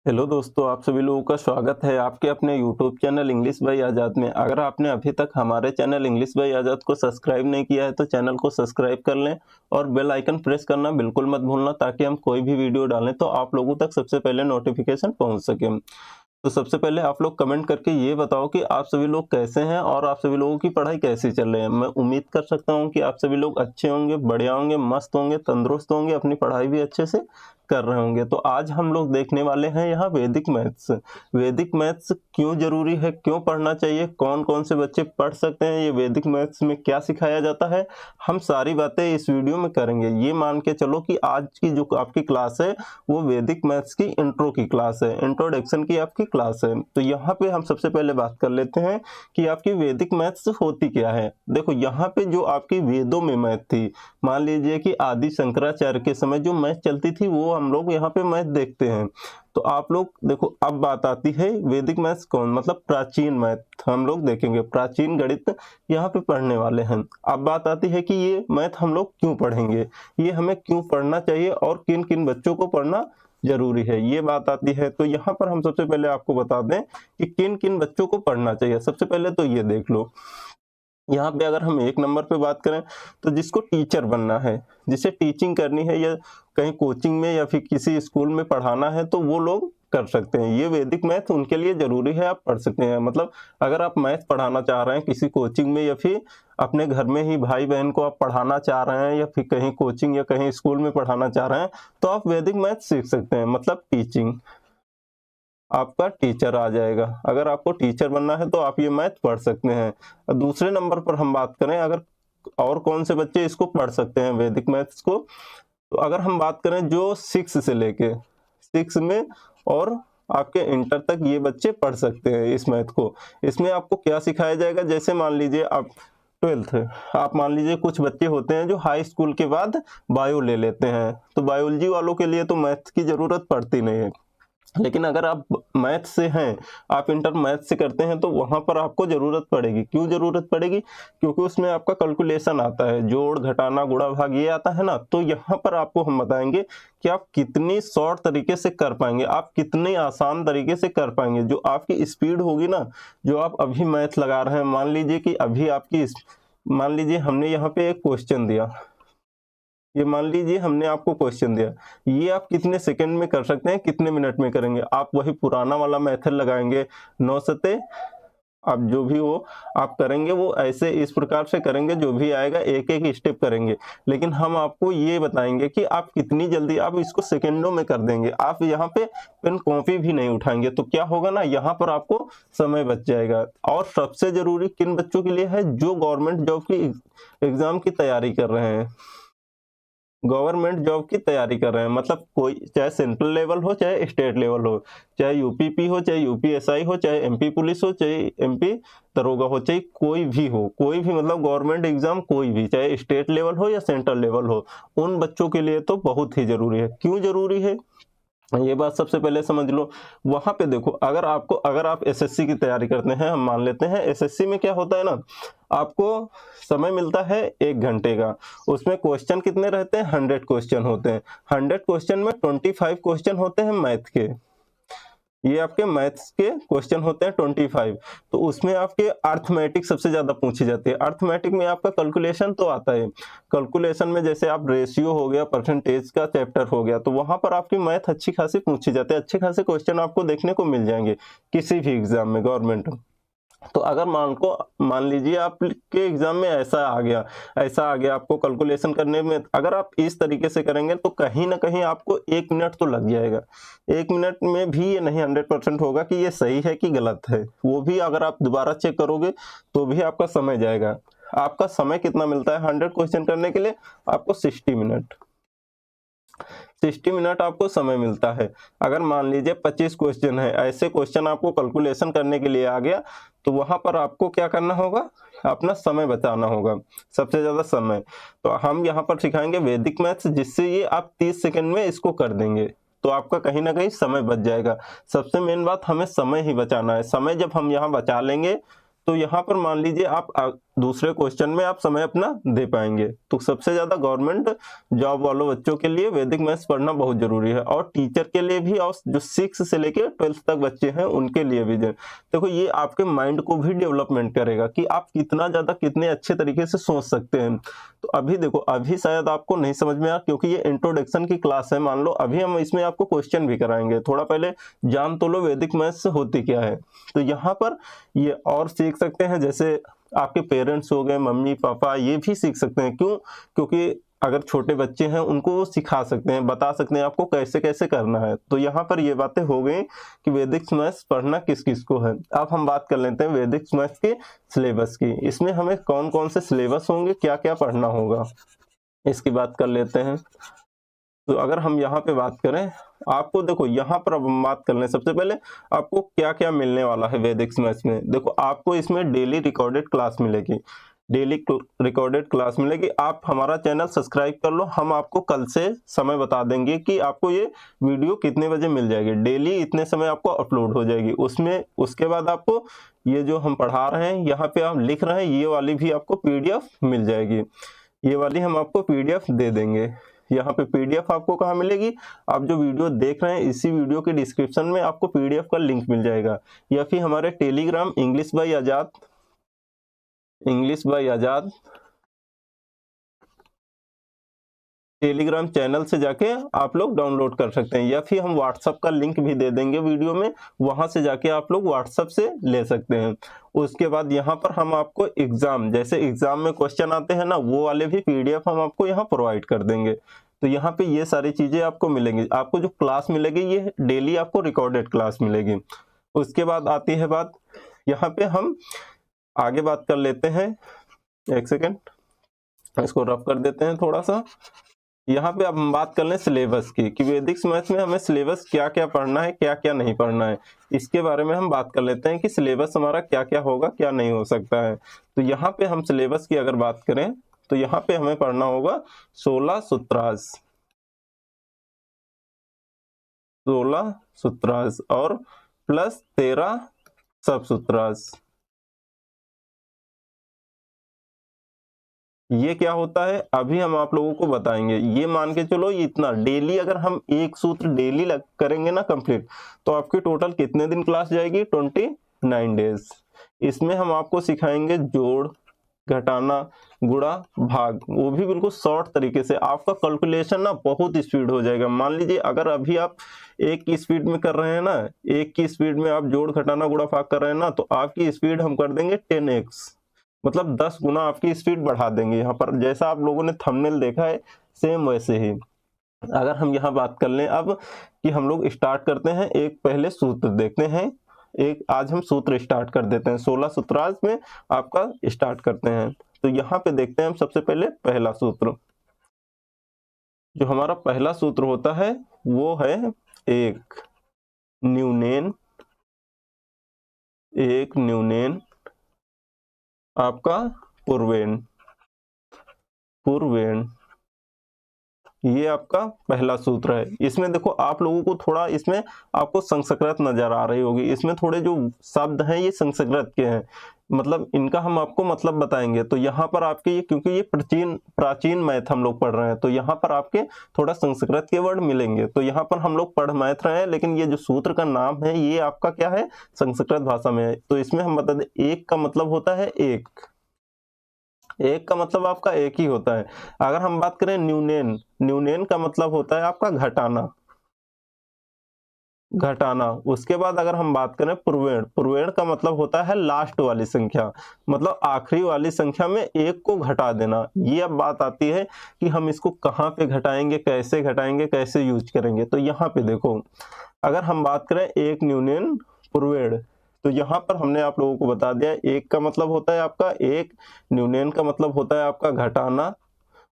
Hello दोस्तों, आप सभी लोगों का स्वागत है आपके अपने यूट्यूब चैनल इंग्लिश बाय आज़ाद में। अगर आपने अभी तक हमारे चैनल इंग्लिश बाय आज़ाद को सब्सक्राइब नहीं किया है तो चैनल को सब्सक्राइब कर लें और बेल आइकन प्रेस करना बिल्कुल मत भूलना, ताकि हम कोई भी वीडियो डालें तो आप लोगों तक सबसे पहले नोटिफिकेशन पहुंच सके। तो सबसे पहले आप लोग कमेंट करके ये बताओ कि आप सभी लोग कैसे हैं और आप सभी लोगों की पढ़ाई कैसी चल रही है। मैं उम्मीद कर सकता हूँ कि आप सभी लोग अच्छे होंगे, बढ़िया होंगे, मस्त होंगे, तंदुरुस्त होंगे, अपनी पढ़ाई भी अच्छे से कर रहे होंगे। तो आज हम लोग देखने वाले हैं यहाँ वैदिक मैथ्स। वैदिक मैथ्स क्यों जरूरी है, क्यों पढ़ना चाहिए, कौन कौन से बच्चे पढ़ सकते हैं, ये वैदिक मैथ्स में क्या सिखाया जाता है, हम सारी बातें इस वीडियो में करेंगे। ये मान के चलो कि आज की जो आपकी क्लास है वो वैदिक मैथ्स की इंट्रो की क्लास है, इंट्रोडक्शन की आपकी क्लास है। तो यहाँ पे हम सबसे पहले बात कर लेते हैं कि आपकी वैदिक मैथ्स होती क्या है। देखो, यहाँ पे जो आपकी वेदों में मैथ थी, मान लीजिए कि आदि शंकराचार्य के समय जो मैथ चलती थी वो हम लोग यहाँ पे मैथ देखते हैं। तो आप लोग देखो, अब बात आती है वैदिक मैथ्स कौन, मतलब प्राचीन मैथ हम लोग देखेंगे, प्राचीन गणित यहाँ पे पढ़ने वाले हैं। अब बात आती है कि ये मैथ हम लोग क्यों पढ़ेंगे, ये हमें क्यों पढ़ना चाहिए और किन किन बच्चों को पढ़ना जरूरी है, ये बात आती है। तो यहाँ पर हम सबसे पहले आपको बता दें कि किन किन बच्चों को पढ़ना चाहिए। सबसे पहले तो ये देख लो, यहाँ पे अगर हम एक नंबर पे बात करें तो जिसको टीचर बनना है, जिसे टीचिंग करनी है या कहीं कोचिंग में या फिर किसी स्कूल में पढ़ाना है, तो वो लोग कर सकते हैं। ये वैदिक मैथ उनके लिए जरूरी है, आप पढ़ सकते हैं। मतलब अगर आप मैथ पढ़ाना चाह रहे हैं किसी कोचिंग में या फिर अपने घर में ही भाई बहन को आप पढ़ाना चाह रहे हैं या फिर कहीं कोचिंग या कहीं स्कूल में पढ़ाना चाह रहे हैं, तो आप वैदिक मैथ सीख सकते हैं। मतलब टीचिंग, आपका टीचर आ जाएगा। अगर आपको टीचर बनना है तो आप ये मैथ पढ़ सकते हैं। दूसरे नंबर पर हम बात करें अगर और कौन से बच्चे इसको पढ़ सकते हैं वैदिक मैथ्स को, तो अगर हम बात करें जो 6 से लेके 6 में और आपके इंटर तक ये बच्चे पढ़ सकते हैं इस मैथ को। इसमें आपको क्या सिखाया जाएगा, जैसे मान लीजिए आप 12th, आप मान लीजिए कुछ बच्चे होते हैं जो हाई स्कूल के बाद बायो ले लेते हैं, तो बायोलॉजी वालों के लिए तो मैथ की जरूरत पड़ती नहीं है। लेकिन अगर आप मैथ से हैं, आप इंटर मैथ से करते हैं, तो वहां पर आपको जरूरत पड़ेगी। क्यों जरूरत पड़ेगी? क्योंकि उसमें आपका कैलकुलेशन आता है, जोड़ घटाना गुणा भाग ये आता है ना। तो यहाँ पर आपको हम बताएंगे कि आप कितनी शॉर्ट तरीके से कर पाएंगे, आप कितने आसान तरीके से कर पाएंगे। जो आपकी स्पीड होगी ना, जो आप अभी मैथ लगा रहे हैं, मान लीजिए कि अभी आपकी, मान लीजिए हमने यहाँ पे एक क्वेश्चन दिया, ये मान लीजिए हमने आपको क्वेश्चन दिया, ये आप कितने सेकंड में कर सकते हैं, कितने मिनट में करेंगे। आप वही पुराना वाला मेथड लगाएंगे, 9 सते, आप जो भी हो आप करेंगे वो ऐसे इस प्रकार से करेंगे, जो भी आएगा एक एक स्टेप करेंगे। लेकिन हम आपको ये बताएंगे कि आप कितनी जल्दी आप इसको सेकंडों में कर देंगे। आप यहाँ पे पेन कॉपी भी नहीं उठाएंगे, तो क्या होगा ना, यहाँ पर आपको समय बच जाएगा। और सबसे जरूरी किन बच्चों के लिए है, जो गवर्नमेंट जॉब की एग्जाम की तैयारी कर रहे हैं, गवर्नमेंट जॉब की तैयारी कर रहे हैं। मतलब कोई चाहे सेंट्रल लेवल हो चाहे स्टेट लेवल हो, चाहे यूपीपी हो चाहे यूपीएसआई हो, चाहे एमपी पुलिस हो चाहे एमपी दरोगा हो, चाहे कोई भी हो, कोई भी मतलब गवर्नमेंट एग्जाम कोई भी, चाहे स्टेट लेवल हो या सेंट्रल लेवल हो, उन बच्चों के लिए तो बहुत ही जरूरी है। क्यों जरूरी है ये बात सबसे पहले समझ लो। वहां पे देखो, अगर आप एसएससी की तैयारी करते हैं, हम मान लेते हैं एसएससी में क्या होता है ना, आपको समय मिलता है 1 घंटे का। उसमें क्वेश्चन कितने रहते हैं, 100 क्वेश्चन होते हैं। 100 क्वेश्चन में 25 क्वेश्चन होते हैं मैथ के, ये आपके मैथ्स के क्वेश्चन होते हैं 25। तो उसमें आपके अर्थमेटिक सबसे ज्यादा पूछी जाती है। अर्थमेटिक में आपका कैलकुलेशन तो आता है, कैलकुलेशन में जैसे आप रेशियो हो गया, परसेंटेज का चैप्टर हो गया, तो वहां पर आपकी मैथ अच्छी खासी पूछी जाती है। अच्छे खासे क्वेश्चन आपको देखने को मिल जाएंगे किसी भी एग्जाम में गवर्नमेंट। तो अगर मान लीजिए आपके एग्जाम में ऐसा आ गया आपको कैलकुलेशन करने में, अगर आप इस तरीके से करेंगे तो कहीं ना कहीं आपको 1 मिनट तो लग जाएगा। 1 मिनट में भी ये नहीं 100% होगा कि ये सही है कि गलत है, वो भी अगर आप दोबारा चेक करोगे तो भी आपका समय जाएगा। आपका समय कितना मिलता है 100 क्वेश्चन करने के लिए? आपको 60 मिनट, 60 मिनट आपको समय मिलता है। अगर मान लीजिए 25 क्वेश्चन है, ऐसे क्वेश्चन आपको कैलकुलेशन करने के लिए आ गया, तो वहां पर आपको क्या करना होगा, अपना समय बचाना होगा, सबसे ज्यादा समय। तो हम यहाँ पर सिखाएंगे वैदिक मैथ्स, जिससे ये आप 30 सेकंड में इसको कर देंगे, तो आपका कहीं ना कहीं समय बच जाएगा। सबसे मेन बात, हमें समय ही बचाना है। समय जब हम यहाँ बचा लेंगे तो यहाँ पर मान लीजिए आप दूसरे क्वेश्चन में आप समय अपना दे पाएंगे। तो सबसे ज़्यादा गवर्नमेंट जॉब वालों बच्चों के लिए वैदिक मैथ्स पढ़ना बहुत ज़रूरी है, और टीचर के लिए भी, और जो 6 से लेकर 12th तक बच्चे हैं उनके लिए भी। देखो ये आपके माइंड को भी डेवलपमेंट करेगा कि आप कितना ज़्यादा कितने अच्छे तरीके से सोच सकते हैं। तो अभी देखो, अभी शायद आपको नहीं समझ में आया क्योंकि ये इंट्रोडक्शन की क्लास है। मान लो अभी हम इसमें आपको क्वेश्चन भी कराएंगे, थोड़ा पहले जान तो लो वैदिक मैथ्स होती क्या है। तो यहाँ पर ये और सीख सकते हैं, जैसे आपके पेरेंट्स हो गए, मम्मी पापा, ये भी सीख सकते हैं। क्यों? क्योंकि अगर छोटे बच्चे हैं उनको वो सिखा सकते हैं, बता सकते हैं आपको कैसे कैसे करना है। तो यहाँ पर ये बातें हो गई कि वैदिक मैथ्स पढ़ना किस किस को है। अब हम बात कर लेते हैं वैदिक मैथ्स के सिलेबस की। इसमें हमें कौन कौन से सिलेबस होंगे, क्या क्या पढ़ना होगा, इसकी बात कर लेते हैं। तो अगर हम यहाँ पे बात करें, आपको देखो यहाँ पर अब हम बात कर लें, सबसे पहले आपको क्या क्या मिलने वाला है वैदिक मैथ्स में। देखो आपको इसमें डेली रिकॉर्डेड क्लास मिलेगी, डेली रिकॉर्डेड क्लास मिलेगी। आप हमारा चैनल सब्सक्राइब कर लो, हम आपको कल से समय बता देंगे कि आपको ये वीडियो कितने बजे मिल जाएगी। डेली इतने समय आपको अपलोड हो जाएगी उसमें। उसके बाद आपको ये जो हम पढ़ा रहे हैं, यहाँ पे हम लिख रहे हैं, ये वाली भी आपको PDF मिल जाएगी। ये वाली हम आपको PDF दे देंगे। यहाँ पे PDF आपको कहाँ मिलेगी, आप जो वीडियो देख रहे हैं इसी वीडियो के डिस्क्रिप्शन में आपको PDF का लिंक मिल जाएगा, या फिर हमारे Telegram English by Azad Telegram channel से जाके आप लोग डाउनलोड कर सकते हैं, या फिर हम व्हाट्सएप का लिंक भी दे देंगे वीडियो में, वहां से जाके आप लोग व्हाट्सएप से ले सकते हैं। उसके बाद यहाँ पर हम आपको एग्जाम, जैसे एग्जाम में क्वेश्चन आते हैं ना, वो वाले भी PDF हम आपको यहाँ प्रोवाइड कर देंगे। तो यहाँ पे ये सारी चीजें आपको मिलेंगी। आपको जो क्लास मिलेगी ये डेली आपको रिकॉर्डेड क्लास मिलेगी। उसके बाद आती है बात, यहाँ पे हम आगे बात कर लेते हैं। एक सेकेंड, इसको रफ कर देते हैं थोड़ा सा। यहाँ पे अब हम बात कर लें सिलेबस की, कि वैदिक मैथ्स में हमें सिलेबस क्या क्या पढ़ना है, क्या क्या नहीं पढ़ना है। इसके बारे में हम बात कर लेते हैं कि सिलेबस हमारा क्या क्या होगा, क्या नहीं हो सकता है। तो यहाँ पे हम सिलेबस की अगर बात करें तो यहाँ पे हमें पढ़ना होगा 16 सूत्रास और प्लस 13 सब सूत्रास। ये क्या होता है अभी हम आप लोगों को बताएंगे। ये मान के चलो इतना डेली, अगर हम एक सूत्र डेली करेंगे ना कंप्लीट, तो आपकी टोटल कितने दिन क्लास जाएगी, 29 डेज। इसमें हम आपको सिखाएंगे जोड़, घटाना, गुणा, भाग, वो भी बिल्कुल शॉर्ट तरीके से। आपका कैलकुलेशन ना बहुत स्पीड हो जाएगा। मान लीजिए अगर अभी आप एक की स्पीड में कर रहे हैं ना, एक की स्पीड में आप जोड़, घटाना, गुणा, भाग कर रहे हैं ना, तो आपकी स्पीड हम कर देंगे 10x, मतलब 10 गुना आपकी स्पीड बढ़ा देंगे। यहाँ पर जैसा आप लोगों ने थंबनेल देखा है सेम वैसे ही। अगर हम यहाँ बात कर लें अब कि हम लोग स्टार्ट करते हैं, एक पहले सूत्र देखते हैं। आज हम सूत्र स्टार्ट कर देते हैं, 16 सूत्रांश में आपका स्टार्ट करते हैं। तो यहाँ पे देखते हैं हम सबसे पहले पहला सूत्र। जो हमारा पहला सूत्र होता है वो है एक न्यूनेन आपका पूर्वेण, ये आपका पहला सूत्र है। इसमें देखो आप लोगों को थोड़ा इसमें आपको संस्कृत नजर आ रही होगी, इसमें थोड़े जो शब्द हैं ये संस्कृत के हैं, मतलब इनका हम आपको मतलब बताएंगे। तो यहाँ पर आपके ये, क्योंकि ये प्राचीन मैथ हम लोग पढ़ रहे हैं, तो यहाँ पर आपके थोड़ा संस्कृत के वर्ड मिलेंगे। तो यहाँ पर हम लोग पढ़ मैथ रहे हैं, लेकिन ये जो सूत्र का नाम है ये आपका क्या है, संस्कृत भाषा में है। तो इसमें हम बता दें, एक का मतलब होता है एक का मतलब आपका एक ही होता है। अगर हम बात करें न्यूनेन का मतलब होता है आपका घटाना। उसके बाद अगर हम बात करें पूर्वेण का मतलब होता है लास्ट वाली संख्या, मतलब आखिरी वाली संख्या में एक को घटा देना। ये अब बात आती है कि हम इसको कहाँ पे घटाएंगे, कैसे यूज करेंगे। तो यहाँ पे देखो, अगर हम बात करें एक न्यूनेन पूर्वेण, तो यहाँ पर हमने आप लोगों को बता दिया, एक का मतलब होता है आपका एक, न्यूनेन का मतलब होता है आपका घटाना,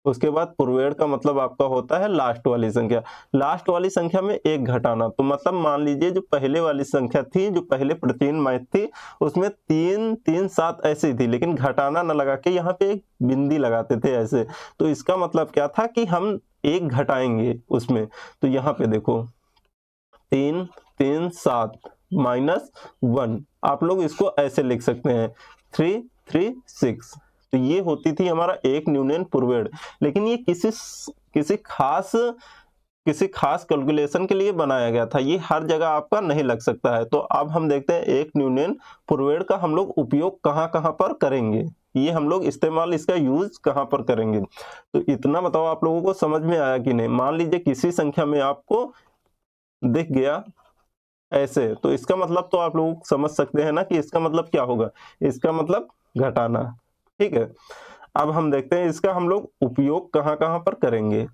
उसके बाद पूर्वेण का मतलब आपका होता है लास्ट वाली संख्या में एक घटाना। तो मतलब मान लीजिए जो पहले वाली संख्या थी, जो पहले प्राचीन मैथ थी, उसमें 3 3 7 ऐसी थी, लेकिन घटाना न लगा के यहाँ पे एक बिंदी लगाते थे ऐसे। तो इसका मतलब क्या था कि हम एक घटाएंगे उसमें। तो यहाँ पे देखो 3 3 7 -1, आप लोग इसको ऐसे लिख सकते हैं 3 3 6। तो ये होती थी हमारा एक न्यूनन पूर्वेण। लेकिन ये किसी खास कैलकुलेशन के लिए बनाया गया था, ये हर जगह आपका नहीं लग सकता है। तो अब हम देखते हैं एक न्यूनन पूर्वेण का हम लोग उपयोग कहाँ कहाँ पर करेंगे, ये हम लोग इस्तेमाल, इसका यूज कहाँ पर करेंगे। तो इतना बताओ आप लोगों को समझ में आया कि नहीं। मान लीजिए किसी संख्या में आपको दिख गया ऐसे, तो इसका मतलब तो आप लोग समझ सकते हैं ना कि इसका मतलब क्या होगा, इसका मतलब घटाना। ठीक है, अब हम देखते हैं इसका हम लोग उपयोग कहाँ कहाँ पर करेंगे।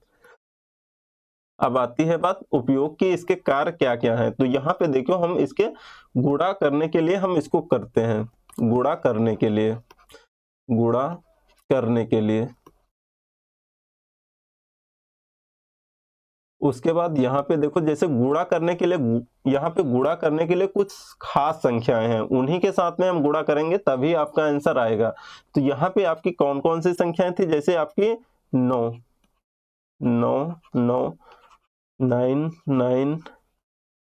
अब आती है बात उपयोग की, इसके कार्य क्या क्या है। तो यहाँ पे देखो, हम इसके गुणा करने के लिए हम इसको करते हैं, गुणा करने के लिए, गुणा करने के लिए। उसके बाद यहाँ पे देखो, जैसे गुणा करने के लिए, यहाँ पे गुणा करने के लिए कुछ खास संख्याएं हैं, उन्हीं के साथ में हम गुणा करेंगे तभी आपका आंसर आएगा। तो यहाँ पे आपकी कौन कौन सी संख्याएं थी, जैसे आपकी 9 9 9 9 9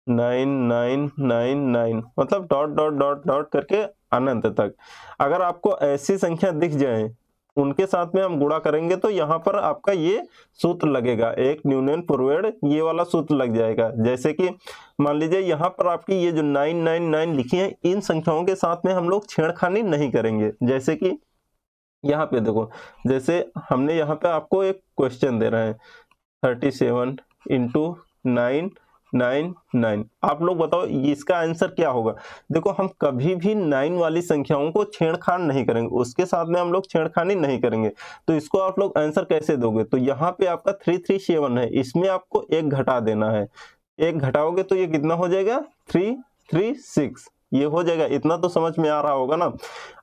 9 9 9 9, मतलब डॉट डॉट डॉट डॉट करके अनंत तक। अगर आपको ऐसी संख्या दिख जाए उनके साथ में हम गुणा करेंगे तो यहाँ पर आपका ये सूत्र लगेगा, एक न्यूनन पूर्वेण, ये वाला सूत्र लग जाएगा। जैसे कि मान लीजिए यहाँ पर आपकी ये जो 999 लिखी है, इन संख्याओं के साथ में हम लोग छेड़खानी नहीं करेंगे। जैसे कि यहाँ पे देखो, जैसे हमने यहाँ पे आपको एक क्वेश्चन दे रहे हैं 37 इंटू 999, आप लोग बताओ इसका आंसर क्या होगा। देखो, हम कभी भी 9 वाली संख्याओं को छेड़खानी नहीं करेंगे, उसके साथ में हम लोग छेड़खानी नहीं करेंगे। तो इसको आप लोग आंसर कैसे दोगे, तो यहाँ पे आपका 337 है, इसमें आपको एक घटा देना है, एक घटाओगे तो ये कितना हो जाएगा 336, ये हो जाएगा। इतना तो समझ में आ रहा होगा ना।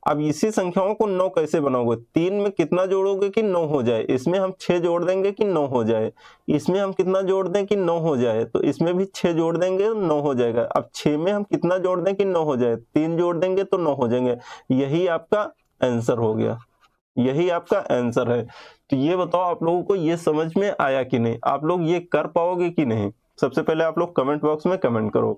अब इसी संख्याओं को 9 कैसे बनाओगे, 3 में कितना जोड़ोगे कि 9 हो जाए, इसमें हम 6 जोड़ देंगे कि 9 हो जाए, इसमें हम कितना जोड़ दें कि 9 हो जाए, तो इसमें भी 6 जोड़ देंगे 9 हो जाएगा। अब 6 में हम कितना जोड़ दें कि 9 हो जाए, 3 जोड़ देंगे तो 9 हो जाएंगे। यही आपका आंसर हो गया, यही आपका आंसर है। तो ये बताओ आप लोगों को ये समझ में आया कि नहीं, आप लोग ये कर पाओगे कि नहीं। सबसे पहले आप लोग कमेंट बॉक्स में कमेंट करो,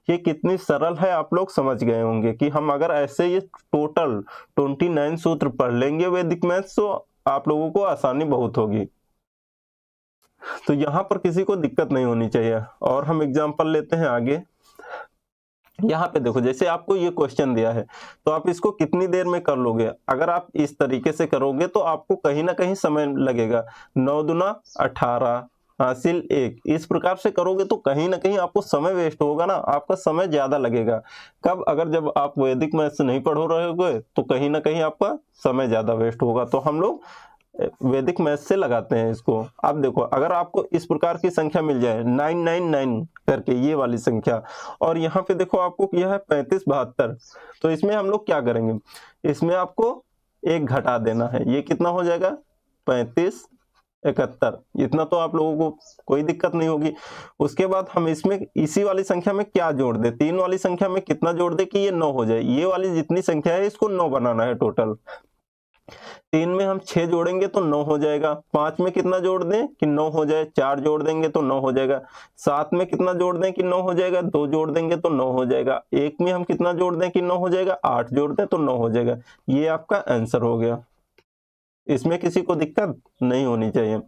ये कितनी सरल है, आप लोग समझ गए होंगे कि हम अगर ऐसे ये टोटल 29 सूत्र पढ़ लेंगे वैदिक मैथ्स, तो आप लोगों को आसानी बहुत होगी। तो यहाँ पर किसी को दिक्कत नहीं होनी चाहिए। और हम एग्जाम्पल लेते हैं आगे। यहाँ पे देखो, जैसे आपको ये क्वेश्चन दिया है तो आप इसको कितनी देर में कर लोगे। अगर आप इस तरीके से करोगे तो आपको कहीं ना कहीं समय लगेगा। 9 दूना 18 हासिल 1, इस प्रकार से करोगे तो कहीं ना कहीं आपको समय वेस्ट होगा ना, आपका समय ज्यादा लगेगा। कब, अगर जब आप वैदिक मैथ से नहीं पढ़ रहे होगे तो कहीं ना कहीं आपका समय ज्यादा वेस्ट होगा। तो हम लोग वैदिक मैथ से लगाते हैं इसको। अब देखो, अगर आपको इस प्रकार की संख्या मिल जाए 999 करके, ये वाली संख्या, और यहाँ पे देखो आपको यह है 3572, तो इसमें हम लोग क्या करेंगे, इसमें आपको एक घटा देना है, ये कितना हो जाएगा 3571, इतना तो आप लोगों को कोई दिक्कत नहीं होगी। उसके बाद हम इसमें इसी वाली संख्या में क्या जोड़ दे, 3 वाली संख्या में कितना जोड़ दे कि ये 9 हो जाए। ये वाली जितनी संख्या है इसको 9 बनाना है टोटल। 3 में हम 6 जोड़ेंगे तो 9 हो जाएगा। 5 में कितना जोड़ दें कि 9 हो जाए, 4 जोड़ देंगे तो 9 हो जाएगा। 7 में कितना जोड़ दें कि 9 हो जाएगा, 2 जोड़ देंगे तो 9 हो जाएगा। 1 में हम कितना जोड़ दें कि 9 हो जाएगा, 8 जोड़ दें तो 9 हो जाएगा। ये आपका आंसर हो गया, इसमें किसी को दिक्कत नहीं होनी चाहिए।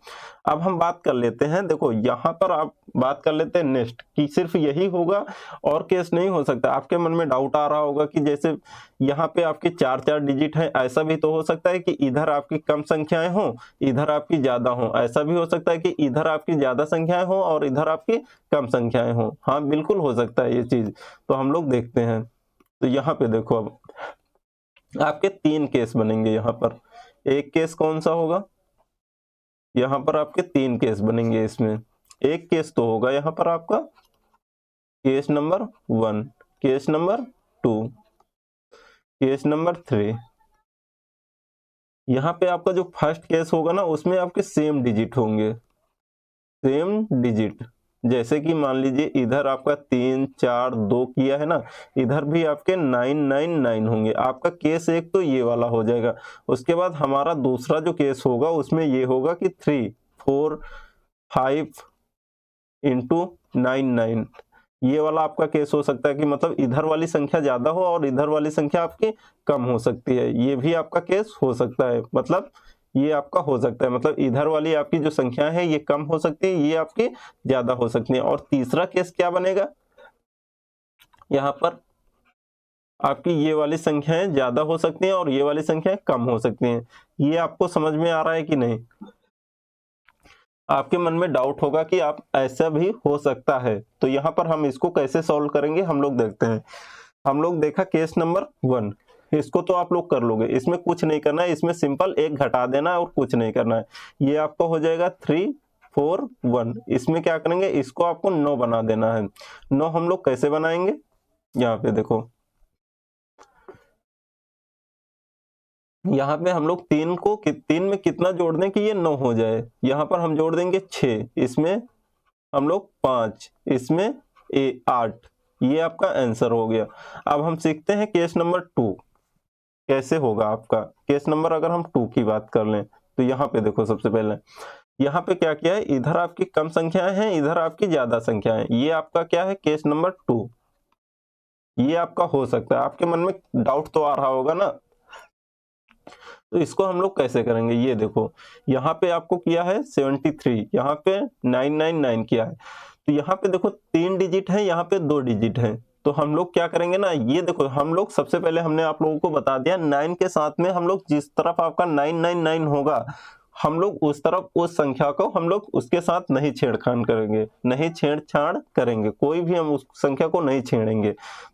अब हम बात कर लेते हैं, देखो यहाँ पर आप बात कर लेते हैं नेक्स्ट, कि सिर्फ यही होगा और केस नहीं हो सकता। आपके मन में डाउट आ रहा होगा कि जैसे यहाँ पे आपके 4 डिजिट है, ऐसा भी तो हो सकता है कि इधर आपकी कम संख्याएं हो, इधर आपकी ज्यादा हो। ऐसा भी हो सकता है कि इधर आपकी ज्यादा संख्याएं हो और इधर आपकी कम संख्याएं हो। हाँ, बिल्कुल हो सकता है ये चीज। तो हम लोग देखते हैं। तो यहाँ पे देखो, अब आपके 3 केस बनेंगे। यहाँ पर एक केस कौन सा होगा, यहाँ पर आपके 3 केस बनेंगे। इसमें एक केस तो होगा यहाँ पर आपका case number 1, case number 2, case number 3। यहाँ पे आपका जो फर्स्ट केस होगा ना, उसमें आपके सेम डिजिट होंगे, सेम डिजिट। जैसे कि मान लीजिए इधर आपका 3 4 2 किया है ना, इधर भी आपके 999 होंगे। आपका केस एक तो ये वाला हो जाएगा। उसके बाद हमारा दूसरा जो केस होगा उसमें ये होगा कि 3 4 5 इंटू 99, ये वाला आपका केस हो सकता है कि मतलब इधर वाली संख्या ज्यादा हो और इधर वाली संख्या आपकी कम हो सकती है, ये भी आपका केस हो सकता है। मतलब ये आपका हो सकता है, मतलब इधर वाली आपकी जो संख्या है ये कम हो सकती है, ये आपकी ज्यादा हो सकती है। और तीसरा केस क्या बनेगा, यहाँ पर आपकी ये वाली संख्याएं ज्यादा हो सकती हैं और ये वाली संख्याएं कम हो सकती हैं। ये आपको समझ में आ रहा है कि नहीं? आपके मन में डाउट होगा कि आप ऐसा भी हो सकता है, तो यहाँ पर हम इसको कैसे सॉल्व करेंगे हम लोग देखते हैं। हम लोग देखा केस नंबर 1, इसको तो आप लोग कर लोगे, इसमें कुछ नहीं करना है, इसमें सिंपल एक घटा देना है और कुछ नहीं करना है। ये आपका हो जाएगा 3 4 1। इसमें क्या करेंगे, इसको आपको 9 बना देना है। 9 हम लोग कैसे बनाएंगे, यहाँ पे देखो, यहाँ पे हम लोग 3 में कितना जोड़ दें कि ये 9 हो जाए। यहाँ पर हम जोड़ देंगे 6, इसमें हम लोग 5, इसमें 8। ये आपका आंसर हो गया। अब हम सीखते हैं केस नंबर 2 कैसे होगा आपका। केस नंबर अगर हम 2 की बात कर लें तो यहाँ पे देखो, सबसे पहले यहाँ पे क्या किया है, इधर आपकी कम संख्याएं हैं, इधर आपकी ज्यादा संख्याएं। ये आपका क्या है, केस नंबर 2। ये आपका हो सकता है, आपके मन में डाउट तो आ रहा होगा ना। तो इसको हम लोग कैसे करेंगे, ये देखो, यहाँ पे आपको किया है 73, यहाँ पे 999 किया है। तो यहाँ पे देखो 3 डिजिट है, यहाँ पे 2 डिजिट है। तो हम लोग क्या करेंगे ना, ये देखो, हम लोग सबसे पहले हमने आप लोगों को बता दिया 9 के साथ में हम लोग जिस तरफ आपका 999 होगा, हम लोग उस तरफ उस संख्या को हम लोग उसके साथ नहीं छेड़खान करेंगे, नहीं छेड़छाड़ करेंगे, कोई भी हम उस संख्या को नहीं छेड़ेंगे।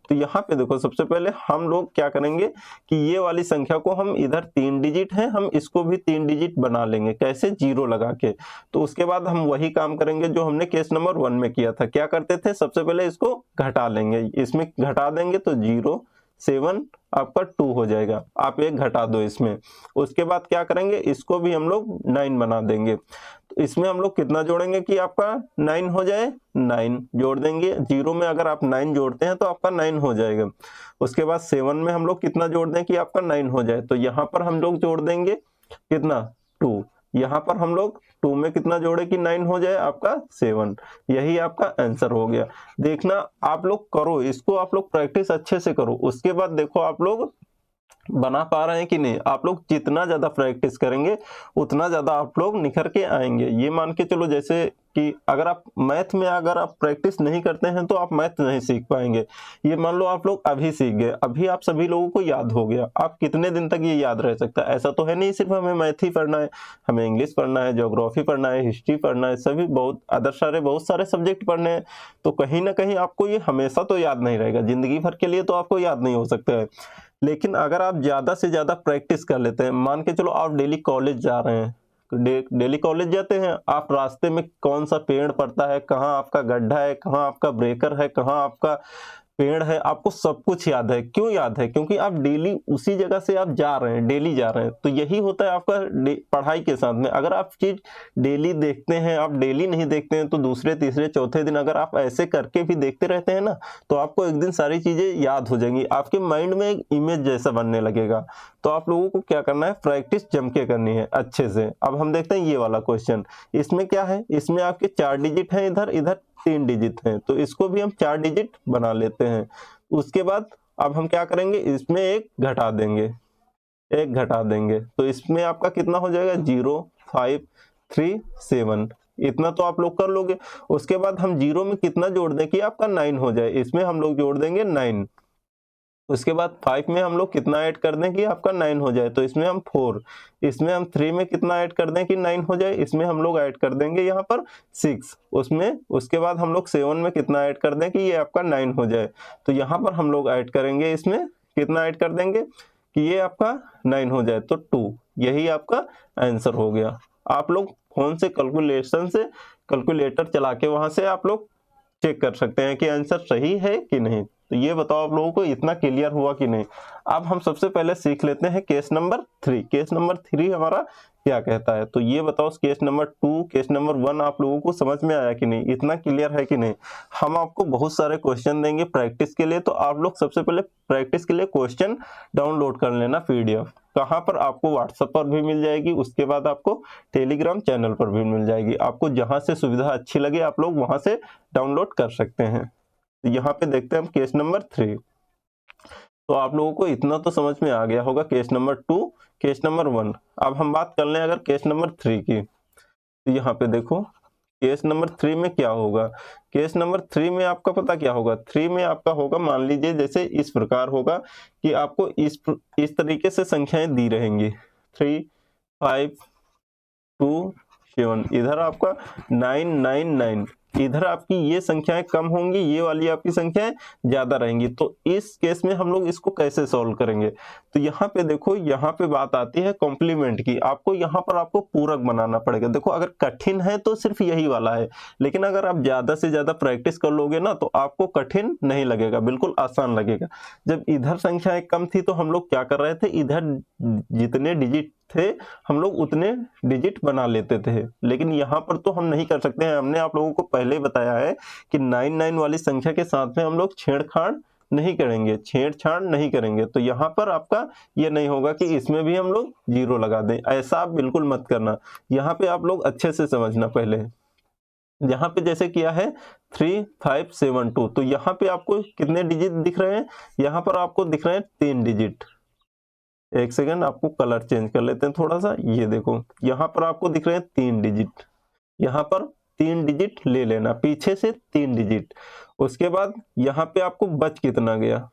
तो यहाँ पे देखो, सबसे पहले हम लोग क्या करेंगे कि ये वाली संख्या को हम इधर 3 डिजिट है, हम इसको भी 3 डिजिट बना लेंगे। कैसे, 0 लगा के। तो उसके बाद हम वही काम करेंगे जो हमने केस नंबर 1 में किया था। क्या करते थे, सबसे पहले इसको घटा लेंगे, इसमें घटा देंगे तो 0 7 आपका 2 हो जाएगा। आप एक घटा दो इसमें। उसके बाद क्या करेंगे, इसको भी हम लोग 9 बना देंगे। तो इसमें हम लोग कितना जोड़ेंगे कि आपका 9 हो जाए, 9 जोड़ देंगे। 0 में अगर आप 9 जोड़ते हैं तो आपका 9 हो जाएगा। उसके बाद 7 में हम लोग कितना जोड़ दें कि आपका 9 हो जाए, तो यहाँ पर हम लोग जोड़ देंगे कितना, 2। यहाँ पर हम लोग 2 में कितना जोड़े कि 9 हो जाए, आपका 7। यही आपका आंसर हो गया। देखना, आप लोग करो इसको, आप लोग प्रैक्टिस अच्छे से करो। उसके बाद देखो आप लोग बना पा रहे हैं कि नहीं। आप लोग जितना ज्यादा प्रैक्टिस करेंगे उतना ज्यादा आप लोग निखर के आएंगे। ये मान के चलो, जैसे कि अगर आप मैथ में अगर आप प्रैक्टिस नहीं करते हैं तो आप मैथ नहीं सीख पाएंगे। ये मान लो आप लोग अभी सीख गए, अभी आप सभी लोगों को याद हो गया, आप कितने दिन तक ये याद रह सकता है? ऐसा तो है नहीं सिर्फ हमें मैथ ही पढ़ना है, हमें इंग्लिश पढ़ना है, ज्योग्राफी पढ़ना है, हिस्ट्री पढ़ना है, सभी बहुत सारे सब्जेक्ट पढ़ने हैं। तो कहीं ना कहीं आपको ये हमेशा तो याद नहीं रहेगा, जिंदगी भर के लिए तो आपको याद नहीं हो सकता है। लेकिन अगर आप ज्यादा से ज्यादा प्रैक्टिस कर लेते हैं, मान के चलो आप डेली कॉलेज जा रहे हैं, डेली कॉलेज जाते हैं, आप रास्ते में कौन सा पेड़ पड़ता है, कहाँ आपका गड्ढा है, कहाँ आपका ब्रेकर है, कहाँ आपका पेड़ है, आपको सब कुछ याद है। क्यों याद है? क्योंकि आप डेली उसी जगह से आप जा रहे हैं, डेली जा रहे हैं। तो यही होता है आपका पढ़ाई के साथ में। अगर आप चीज डेली देखते हैं, आप डेली नहीं देखते हैं, तो दूसरे तीसरे चौथे दिन अगर आप ऐसे करके भी देखते रहते हैं ना, तो आपको एक दिन सारी चीजें याद हो जाएंगी, आपके माइंड में एक इमेज जैसा बनने लगेगा। तो आप लोगों को क्या करना है, प्रैक्टिस जम के करनी है अच्छे से। अब हम देखते हैं ये वाला क्वेश्चन। इसमें क्या है, इसमें आपके 4 डिजिट है, इधर इधर 3 डिजिट है, तो इसको भी हम 4 डिजिट बना लेते हैं। उसके बाद अब हम क्या करेंगे, इसमें एक घटा देंगे, एक घटा देंगे, तो इसमें आपका कितना हो जाएगा, 0 5 3 7। इतना तो आप लोग कर लोगे। उसके बाद हम 0 में कितना जोड़ दें कि आपका 9 हो जाए, इसमें हम लोग जोड़ देंगे 9। उसके बाद 5 में हम लोग कितना ऐड कर दें कि आपका 9 हो जाए, तो इसमें हम 4। इसमें हम 3 में कितना ऐड कर दें कि 9 हो जाए, इसमें हम लोग ऐड कर देंगे यहाँ पर 6 उसमें। उसके बाद हम लोग 7 में कितना ऐड कर दें कि ये आपका 9 हो जाए, तो यहाँ पर हम लोग ऐड करेंगे, इसमें कितना ऐड कर देंगे कि ये आपका 9 हो जाए, तो 2। यही आपका आंसर हो गया। आप लोग फोन से कैलकुलेटर चला के वहां से आप लोग चेक कर सकते हैं कि आंसर सही है कि नहीं। तो ये बताओ आप लोगों को इतना क्लियर हुआ कि नहीं। अब हम सबसे पहले सीख लेते हैं केस नंबर 3। केस नंबर 3 हमारा क्या कहता है, तो ये बताओ केस नंबर 2 केस नंबर 1 आप लोगों को समझ में आया कि नहीं, इतना क्लियर है कि नहीं। हम आपको बहुत सारे क्वेश्चन देंगे प्रैक्टिस के लिए, तो आप लोग सबसे पहले प्रैक्टिस के लिए क्वेश्चन डाउनलोड कर लेना PDF। कहाँ पर, आपको व्हाट्सएप पर भी मिल जाएगी, उसके बाद आपको टेलीग्राम चैनल पर भी मिल जाएगी। आपको जहां से सुविधा अच्छी लगे आप लोग वहां से डाउनलोड कर सकते हैं। तो यहाँ पे देखते हैं हम केस नंबर 3। तो आप लोगों को इतना तो समझ में आ गया होगा केस नंबर 2, केस नंबर 1। अब हम बात कर लें अगर केस नंबर 3 की। तो यहाँ पे देखो केस नंबर 3 में क्या होगा। केस नंबर 3 में आपका पता क्या होगा, 3 में आपका होगा, मान लीजिए जैसे इस प्रकार होगा कि आपको इस तरीके से संख्याएं दी रहेंगी 3, 5, 2, 7। इधर आपका 9, 9, 9। इधर आपकी ये संख्याएं कम होंगी, ये वाली आपकी संख्याएं ज्यादा रहेंगी। तो इस केस में हम लोग इसको कैसे सॉल्व करेंगे। तो यहाँ पे देखो, यहाँ पे बात आती है कॉम्प्लीमेंट की। आपको यहाँ पर आपको पूरक बनाना पड़ेगा। देखो अगर कठिन है तो सिर्फ यही वाला है, लेकिन अगर आप ज्यादा से ज्यादा प्रैक्टिस कर लोगे ना तो आपको कठिन नहीं लगेगा, बिल्कुल आसान लगेगा। जब इधर संख्याएं कम थी तो हम लोग क्या कर रहे थे, इधर जितने डिजिट थे हम लोग उतने डिजिट बना लेते थे, लेकिन यहाँ पर तो हम नहीं कर सकते हैं। हमने आप लोगों को पहले ही बताया है कि 9, 9 वाली संख्या के साथ में हम लोग छेड़छाड़ नहीं करेंगे, छेड़छाड़ नहीं करेंगे। तो यहाँ पर आपका ये नहीं होगा कि इसमें भी हम लोग 0 लगा दें, ऐसा आप बिल्कुल मत करना। यहाँ पे आप लोग अच्छे से समझना। पहले यहाँ पे जैसे किया है 3, 5, 7, 2, तो यहाँ पे आपको कितने डिजिट दिख रहे हैं, यहाँ पर आपको दिख रहे हैं 3 डिजिट। एक सेकंड, आपको कलर चेंज कर लेते हैं थोड़ा सा। ये देखो यहाँ पर आपको दिख रहे हैं 3 डिजिट, यहाँ पर 3 डिजिट ले लेना, पीछे से 3 डिजिट। उसके बाद यहाँ पे आपको बच कितना गया,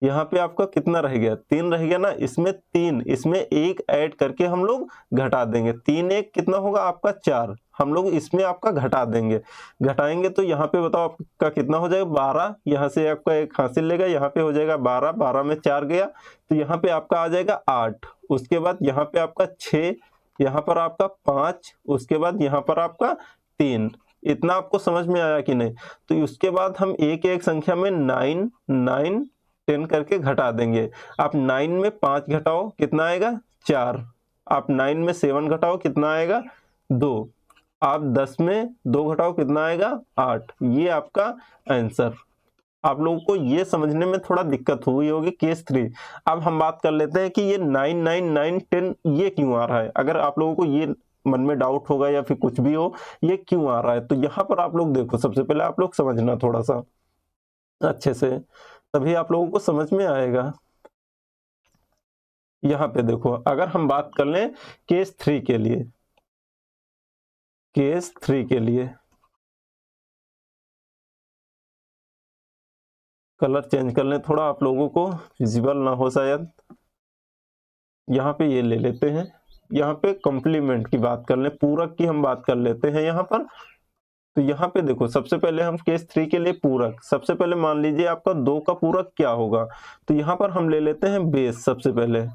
यहाँ पे आपका कितना रह गया, 3 रह गया ना। इसमें 3, इसमें 1 ऐड करके हम लोग घटा देंगे। 3 1 कितना होगा आपका 4, हम लोग इसमें आपका घटा देंगे। घटाएंगे तो यहाँ पे बताओ आपका कितना हो जाएगा 12। यहाँ से आपका 1 हासिल लेगा, यहाँ पे हो जाएगा 12, 12 में 4 गया तो यहाँ पे आपका आ जाएगा 8। उसके बाद यहाँ पे आपका 6, यहाँ पर आपका 5, उसके बाद यहाँ पर आपका 3। इतना आपको समझ में आया कि नहीं। तो उसके बाद हम एक एक संख्या में 9, 9, 10 करके घटा देंगे। आप 9 में 5 घटाओ कितना आएगा 4। आप 9 में 7 घटाओ कितना आएगा 2। आप 10 में 2 घटाओ कितना आएगा 8। ये आपका आंसर। आप लोगों को ये समझने में थोड़ा दिक्कत हुई होगी केस 3। अब हम बात कर लेते हैं कि ये 9, 9, 9, 10 ये क्यों आ रहा है। अगर आप लोगों को ये मन में डाउट होगा या फिर कुछ भी हो ये क्यों आ रहा है, तो यहाँ पर आप लोग देखो, सबसे पहले आप लोग समझना थोड़ा सा अच्छे से, तभी आप लोगों को समझ में आएगा। यहाँ पे देखो अगर हम बात कर लें केस 3 के लिए, केस 3 के लिए कलर चेंज कर लें थोड़ा, आप लोगों को विजिबल ना हो शायद। यहाँ पे ये ले लेते हैं, यहाँ पे कॉम्प्लीमेंट की बात कर लें, पूरक की हम बात कर लेते हैं यहाँ पर। तो यहाँ पे देखो सबसे पहले हम केस 3 के लिए पूरक, सबसे पहले मान लीजिए आपका 2 का पूरक क्या होगा। तो यहाँ पर हम ले लेते हैं बेस। सबसे पहले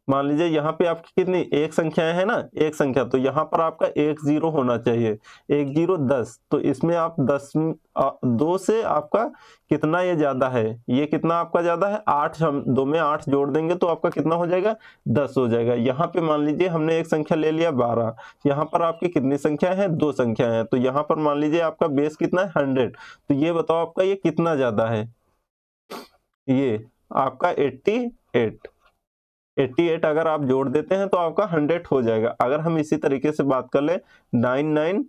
मान लीजिए यहाँ पे आपकी कितनी एक संख्याएं है ना, एक संख्या, तो यहाँ पर आपका 1 0 होना चाहिए। 1 0 10, तो इसमें आप 2 से आपका कितना ये ज्यादा है, ये कितना आपका ज्यादा है 8। हम 2 में 8 जोड़ देंगे तो आपका कितना हो जाएगा 10 हो जाएगा। यहाँ पे मान लीजिए हमने एक संख्या ले लिया 12, यहाँ पर आपकी कितनी संख्या है 2 संख्या है, तो यहाँ पर मान लीजिए आपका बेस कितना है 100। तो ये बताओ आपका ये कितना ज्यादा है, ये आपका 88। 88 अगर आप जोड़ देते हैं तो आपका 100 हो जाएगा। अगर हम इसी तरीके से बात कर ले 99,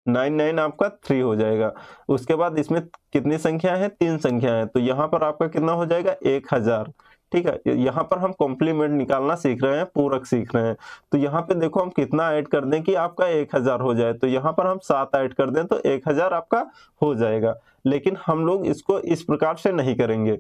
99 आपका 3 हो जाएगा। उसके बाद इसमें कितनी संख्या है 3 संख्या है, तो यहाँ पर आपका कितना हो जाएगा 1000। ठीक है, यहाँ पर हम कॉम्प्लीमेंट निकालना सीख रहे हैं, पूरक सीख रहे हैं। तो यहाँ पे देखो हम कितना ऐड कर दें कि आपका 1000 हो जाए, तो यहाँ पर हम 7 ऐड कर दें तो 1000 आपका हो जाएगा। लेकिन हम लोग इसको इस प्रकार से नहीं करेंगे,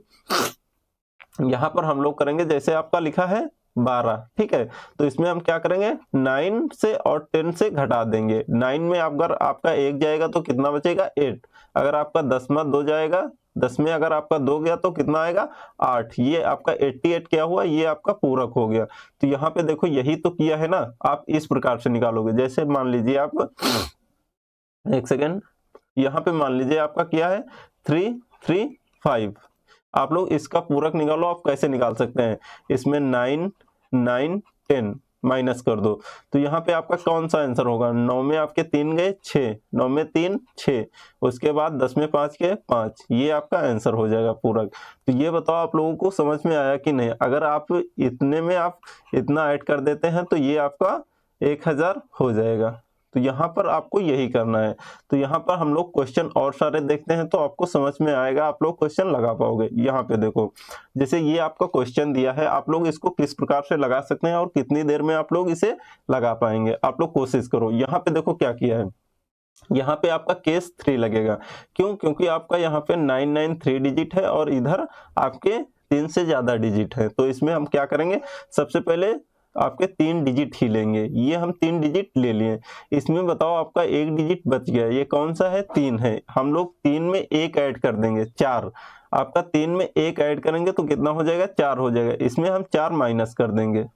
यहाँ पर हम लोग करेंगे जैसे आपका लिखा है 12। ठीक है, तो इसमें हम क्या करेंगे 9 से और 10 से घटा देंगे। 9 में अगर आपका 1 जाएगा तो कितना बचेगा 8। अगर आपका 10 में 2 जाएगा, 10 में अगर आपका 2 गया तो कितना आएगा 8। ये आपका 88 क्या हुआ, ये आपका पूरक हो गया। तो यहाँ पे देखो यही तो किया है ना, आप इस प्रकार से निकालोगे। जैसे मान लीजिए आप एक सेकेंड, यहाँ पे मान लीजिए आपका क्या है 3 3 5। आप लोग इसका पूरक निकालो। आप कैसे निकाल सकते हैं, इसमें 9 9 10 माइनस कर दो, तो यहाँ पे आपका कौन सा आंसर होगा। 9 में आपके 3 गए 6, 9 में 3 6, उसके बाद 10 में 5 गए 5, ये आपका आंसर हो जाएगा पूरक। तो ये बताओ आप लोगों को समझ में आया कि नहीं। अगर आप इतने में आप इतना ऐड कर देते हैं तो ये आपका 1000 हो जाएगा। तो यहाँ पर आपको यही करना है। तो यहाँ पर हम लोग क्वेश्चन और सारे देखते हैं तो आपको समझ में आएगा, आप लोग क्वेश्चन लगा पाओगे। यहाँ पे देखो, जैसे ये आपका क्वेश्चन दिया है, आप लोग इसको किस प्रकार से लगा सकते हैं और कितनी देर में आप लोग इसे लगा पाएंगे, आप लोग कोशिश करो। यहाँ पे देखो क्या किया है, यहाँ पे आपका केस 3 लगेगा। क्यों? क्योंकि आपका यहाँ पे 9 3 डिजिट है और इधर आपके 3 से ज्यादा डिजिट है। तो इसमें हम क्या करेंगे, सबसे पहले आपके 3 डिजिट ही लेंगे। ये हम 3 डिजिट ले लिए। इसमें बताओ आपका 1 डिजिट बच गया, ये कौन सा है? 3 है। हम लोग 3 में 1 ऐड कर देंगे, 4। आपका 3 में 1 ऐड करेंगे तो कितना हो जाएगा? 4 हो जाएगा। इसमें हम 4 माइनस कर देंगे,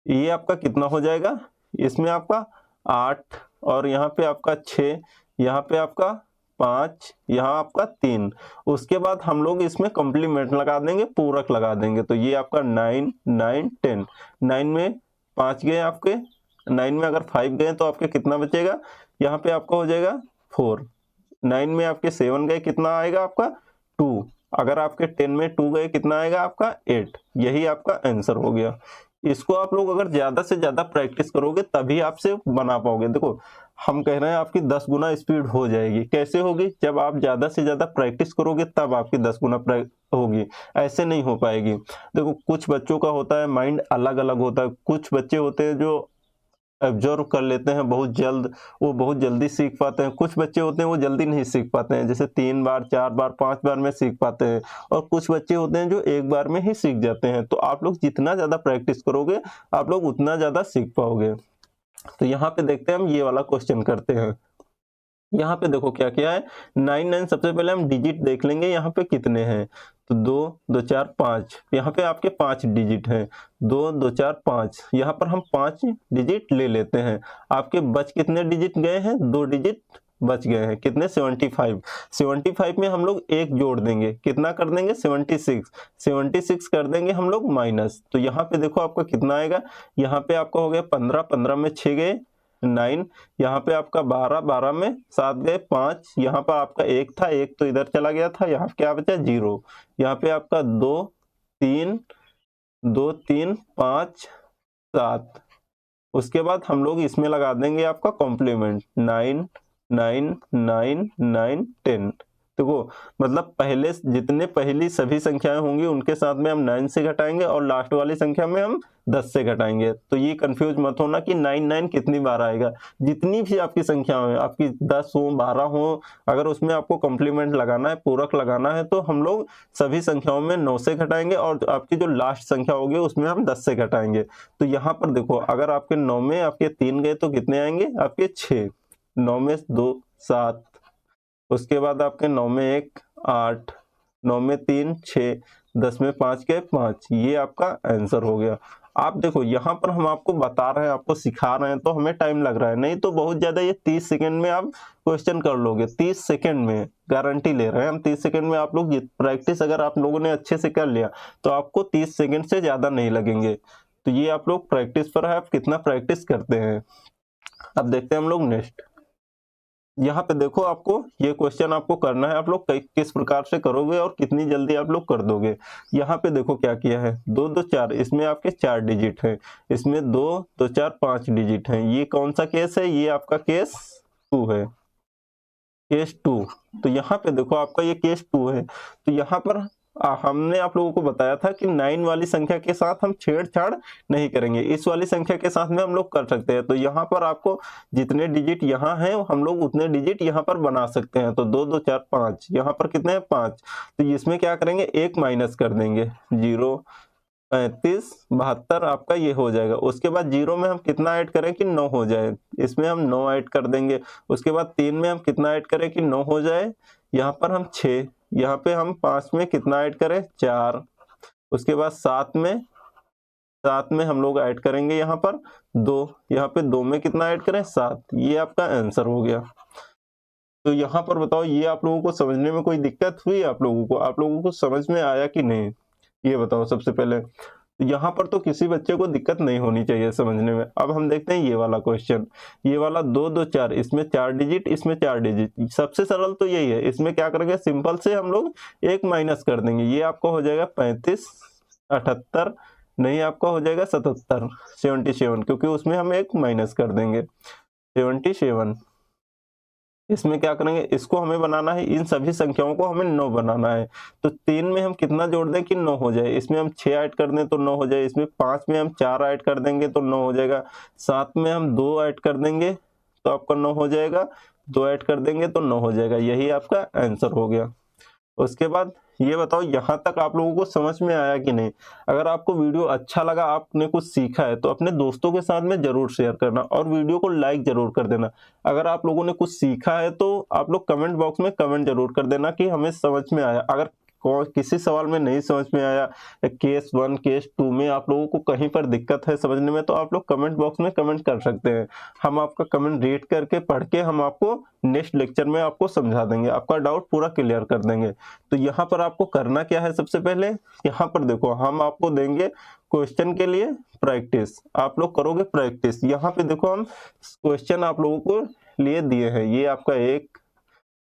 ये आपका कितना हो जाएगा? इसमें आपका 8 और यहाँ पे आपका 6, यहाँ पे आपका 5, यहाँ आपका 3। उसके बाद हम लोग इसमें कॉम्प्लीमेंट लगा देंगे, पूरक लगा देंगे। तो ये आपका 9 9 10, 9 में 5 गए आपके, 9 में अगर 5 गए तो आपके कितना बचेगा? यहाँ पे आपका हो जाएगा 4। 9 में आपके 7 गए, कितना आएगा आपका? 2। अगर आपके 10 में 2 गए, कितना आएगा आपका? 8। यही आपका आंसर हो गया। इसको आप लोग अगर ज्यादा से ज्यादा प्रैक्टिस करोगे तभी आपसे बना पाओगे। देखो, हम कह रहे हैं आपकी 10 गुना स्पीड हो जाएगी। कैसे होगी? जब आप ज्यादा से ज्यादा प्रैक्टिस करोगे तब आपकी 10 गुना होगी, ऐसे नहीं हो पाएगी। देखो, कुछ बच्चों का होता है माइंड अलग अलग होता है। कुछ बच्चे होते हैं जो ऑब्जर्व कर लेते हैं बहुत जल्द, वो बहुत जल्दी सीख पाते हैं। कुछ बच्चे होते हैं वो जल्दी नहीं सीख पाते हैं, जैसे 3 बार 4 बार 5 बार में सीख पाते हैं। और कुछ बच्चे होते हैं जो एक बार में ही सीख जाते हैं। तो आप लोग जितना ज्यादा प्रैक्टिस करोगे आप लोग उतना ज्यादा सीख पाओगे। तो यहाँ पे देखते हैं, हम ये वाला क्वेश्चन करते हैं। यहाँ पे देखो क्या क्या है, 9 9। सबसे पहले हम डिजिट देख लेंगे यहाँ पे कितने हैं। तो 2 2 4 5, यहाँ पे आपके 5 डिजिट हैं। 2 2 4 5, यहाँ पर हम 5 डिजिट ले लेते हैं। आपके बच कितने डिजिट गए हैं? 2 डिजिट बच गए हैं। कितने? 75। 75 में हम लोग 1 जोड़ देंगे, कितना कर देंगे? 76। 76 कर देंगे हम लोग माइनस। तो यहाँ पे देखो आपका कितना आएगा, यहाँ पे आपका हो गया 15, 15 में 6 गए 9, यहाँ पे आपका 12, 12 में 7 गए 5, यहाँ पर आपका 1 था, 1 तो इधर चला गया था, यहाँ क्या बचा? 0। यहाँ पे आपका 2 3 2 3 5 7। उसके बाद हम लोग इसमें लगा देंगे आपका कॉम्प्लीमेंट, 9 9 9 9 10। देखो, मतलब पहले जितने पहली सभी संख्याएं होंगी उनके साथ में हम 9 से घटाएंगे और लास्ट वाली संख्या में हम 10 से घटाएंगे। तो ये कंफ्यूज मत होना कि 9 9 कितनी बार आएगा। जितनी भी आपकी संख्या है, आपकी 10 हो 12 हो, अगर उसमें आपको कॉम्प्लीमेंट लगाना है, पूरक लगाना है, तो हम लोग सभी संख्याओं में 9 से घटाएंगे और आपकी जो लास्ट संख्या होगी उसमें हम 10 से घटाएंगे। तो यहाँ पर देखो, अगर आपके 9 में आपके 3 गए तो कितने आएंगे? आपके 6। 9 में 2 7, उसके बाद आपके 9 में 1 8, 9 में 3 6, 10 में 5 के 5। ये आपका आंसर हो गया। आप देखो, यहाँ पर हम आपको बता रहे हैं, आपको सिखा रहे हैं, तो हमें टाइम लग रहा है, नहीं तो बहुत ज्यादा ये 30 सेकंड में आप क्वेश्चन कर लोगे। 30 सेकंड में गारंटी ले रहे हैं हम, 30 सेकंड में आप लोग प्रैक्टिस अगर आप लोगों ने अच्छे से कर लिया तो आपको 30 सेकंड से ज्यादा नहीं लगेंगे। तो ये आप लोग प्रैक्टिस पर है, आप कितना प्रैक्टिस करते हैं। अब देखते हैं हम लोग नेक्स्ट। यहाँ पे देखो, आपको ये क्वेश्चन आपको करना है, आप लोग किस प्रकार से करोगे और कितनी जल्दी आप लोग कर दोगे। यहाँ पे देखो क्या किया है, 2 2 4, इसमें आपके 4 डिजिट हैं, इसमें 2 2 4 5 डिजिट हैं। ये कौन सा केस है? ये आपका केस 2 है, केस 2। तो यहाँ पे देखो आपका ये केस 2 है। तो यहाँ पर हमने आप लोगों को बताया था कि 9 वाली संख्या के साथ हम छेड़छाड़ नहीं करेंगे, इस वाली संख्या के साथ में हम लोग कर सकते हैं। तो यहाँ पर आपको जितने डिजिट यहाँ हैं हम लोग उतने डिजिट यहाँ पर बना सकते हैं। तो 2 2 4 5, यहाँ पर कितने हैं? 5। तो इसमें क्या करेंगे? 1 माइनस कर देंगे, 0 35 72 आपका ये हो जाएगा। उसके बाद 0 में हम कितना ऐड करें कि 9 हो जाए? इसमें हम 9 ऐड कर देंगे। उसके बाद 3 में हम कितना ऐड करें कि 9 हो जाए? यहाँ पर हम 6, यहाँ पे हम 5 में कितना ऐड करें? 4। उसके बाद 7 में हम लोग ऐड करेंगे यहाँ पर 2, यहाँ पे 2 में कितना ऐड करें? 7। ये आपका आंसर हो गया। तो यहाँ पर बताओ, ये आप लोगों को समझने में कोई दिक्कत हुई? आप लोगों को समझ में आया कि नहीं, ये बताओ सबसे पहले। यहाँ पर तो किसी बच्चे को दिक्कत नहीं होनी चाहिए समझने में। अब हम देखते हैं ये वाला क्वेश्चन, ये वाला 2 2 4, इसमें 4 डिजिट, इसमें 4 डिजिट। सबसे सरल तो यही है। इसमें क्या करेंगे? सिंपल से हम लोग 1 माइनस कर देंगे। ये आपका हो जाएगा 35 78, नहीं आपका हो जाएगा 77 77, क्योंकि उसमें हम 1 माइनस कर देंगे। 77। इसमें क्या करेंगे, इसको हमें बनाना है, इन सभी संख्याओं को हमें 9 बनाना है। तो 3 में हम कितना जोड़ दें कि 9 हो जाए, इसमें हम 6 ऐड कर दें तो 9 हो जाए, इसमें 5 में हम 4 ऐड कर देंगे तो 9 हो जाएगा, 7 में हम 2 ऐड कर देंगे तो आपका 9 हो जाएगा, 2 ऐड कर देंगे तो 9 हो जाएगा। यही आपका आंसर हो गया। उसके बाद ये बताओ यहाँ तक आप लोगों को समझ में आया कि नहीं। अगर आपको वीडियो अच्छा लगा, आपने कुछ सीखा है, तो अपने दोस्तों के साथ में जरूर शेयर करना और वीडियो को लाइक जरूर कर देना। अगर आप लोगों ने कुछ सीखा है तो आप लोग कमेंट बॉक्स में कमेंट जरूर कर देना कि हमें समझ में आया। अगर किसी सवाल में नहीं समझ में आया, केस 1 केस 2 में आप लोगों को कहीं पर दिक्कत है समझने में, तो आप लोग कमेंट बॉक्स में कमेंट कर सकते हैं। हम आपका कमेंट रीड करके पढ़ के हम आपको नेक्स्ट लेक्चर में आपको समझा देंगे, आपका डाउट पूरा क्लियर कर देंगे। तो यहाँ पर आपको करना क्या है, सबसे पहले यहाँ पर देखो हम आपको देंगे क्वेश्चन के लिए प्रैक्टिस, आप लोग करोगे प्रैक्टिस। यहाँ पे देखो हम क्वेश्चन आप लोगों को लिए दिए हैं, ये आपका 1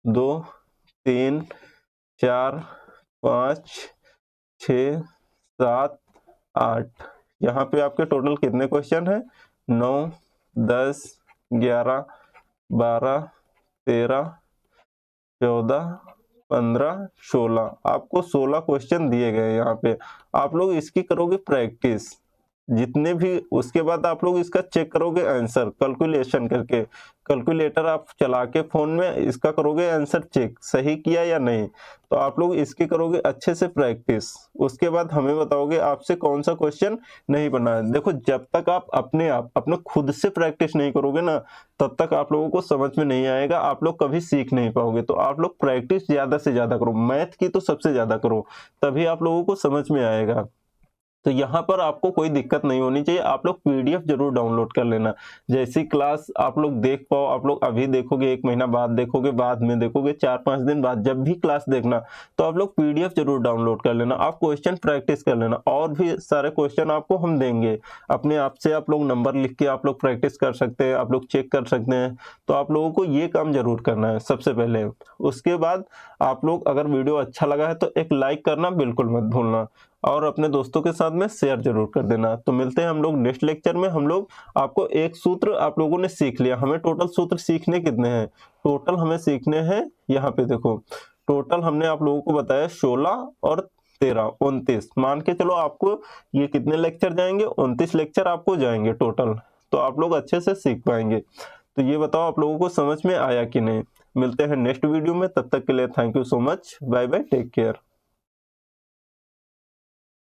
2 3 4 5 6 7 8। यहाँ पे आपके टोटल कितने क्वेश्चन है, 9 10 11 12 13 14 15 16। आपको 16 क्वेश्चन दिए गए। यहाँ पे आप लोग इसकी करोगे प्रैक्टिस जितने भी, उसके बाद आप लोग इसका चेक करोगे आंसर कैलकुलेशन करके। कैलकुलेटर आप चला के फोन में इसका करोगे आंसर चेक, सही किया या नहीं। तो आप लोग इसकी करोगे अच्छे से प्रैक्टिस। उसके बाद हमें बताओगे आपसे कौन सा क्वेश्चन नहीं बना है। देखो जब तक आप अपने खुद से प्रैक्टिस नहीं करोगे ना, तब तक आप लोगों को समझ में नहीं आएगा, आप लोग कभी सीख नहीं पाओगे। तो आप लोग प्रैक्टिस ज्यादा से ज्यादा करो, मैथ की तो सबसे ज्यादा करो, तभी आप लोगों को समझ में आएगा। तो यहाँ पर आपको कोई दिक्कत नहीं होनी चाहिए। आप लोग पीडीएफ जरूर डाउनलोड कर लेना, जैसी क्लास आप लोग देख पाओ। आप लोग अभी देखोगे, 1 महीना बाद देखोगे, बाद में देखोगे, 4-5 दिन बाद, जब भी क्लास देखना तो आप लोग पीडीएफ जरूर डाउनलोड कर लेना। आप क्वेश्चन प्रैक्टिस कर लेना, और भी सारे क्वेश्चन आपको हम देंगे अपने आप से। आप लोग नंबर लिख के आप लोग प्रैक्टिस कर सकते हैं, आप लोग चेक कर सकते हैं। तो आप लोगों को ये काम जरूर करना है सबसे पहले। उसके बाद आप लोग अगर वीडियो अच्छा लगा है तो एक लाइक करना बिल्कुल मत भूलना, और अपने दोस्तों के साथ में शेयर जरूर कर देना। तो मिलते हैं हम लोग नेक्स्ट लेक्चर में। हम लोग आपको एक सूत्र आप लोगों ने सीख लिया। हमें टोटल सूत्र सीखने कितने हैं, टोटल हमें सीखने हैं, यहाँ पे देखो टोटल हमने आप लोगों को बताया 16 और 13 29। मान के चलो आपको ये कितने लेक्चर जाएंगे, 29 लेक्चर आपको जाएंगे टोटल। तो आप लोग अच्छे से सीख पाएंगे। तो ये बताओ आप लोगों को समझ में आया कि नहीं। मिलते हैं नेक्स्ट वीडियो में, तब तक के लिए thank you so much, bye bye, take care.